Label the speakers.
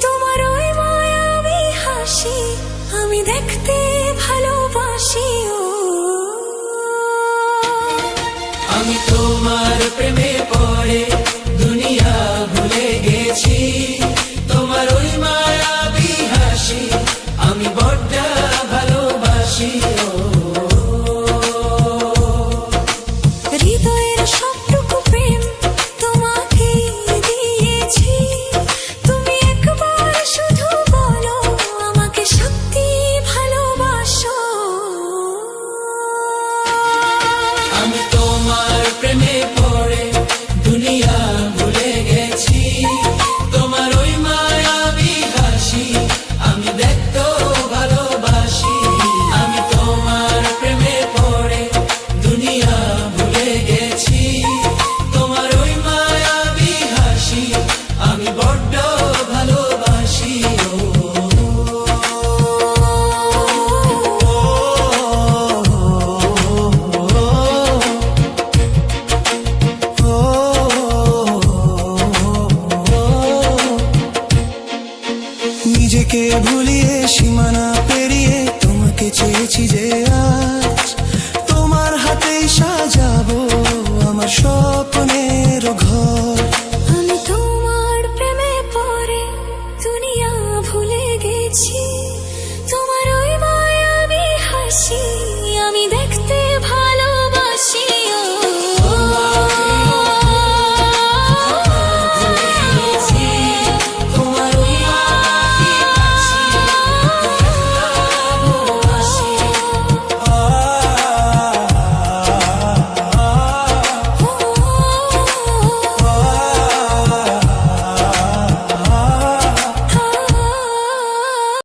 Speaker 1: তোমার ওই মায়াবী হাসি আমি দেখতে ভালোবাসি।
Speaker 2: আমি তোমার প্রেমে পড়ে দুনিয়া ভুলে গেছি, তোমার ওই মায়াবী হাসি আমি বড্ড ভালোবাসি।
Speaker 1: হৃদয়ের সবটুকু প্রেম তোমাকে দিয়েছি, তুমি একবার শুধু বলো আমাকে সত্যি ভালোবাসো।
Speaker 2: আমি তোমার প্রেমে পড়ে দুনিয়া ভুলে গেছি, তোমার ওই মায়াবী হাসি আমি দেখতে ভালোবাসি। আমি তোমার প্রেমে পড়ে দুনিয়া ভুলে গেছি, তোমার ওই মায়াবী হাসি আমি বড্ড ভালোবাসি।
Speaker 3: নিজেকে ভুলিয়ে সীমানা পেরিয়ে তোমাকে চেয়েছি যে আজ তোমার হাতেই সাজাবো আমার স্বপ্নের ঘর।
Speaker 1: আমি তোমার প্রেমে পড়ে দুনিয়া ভুলে গেছি।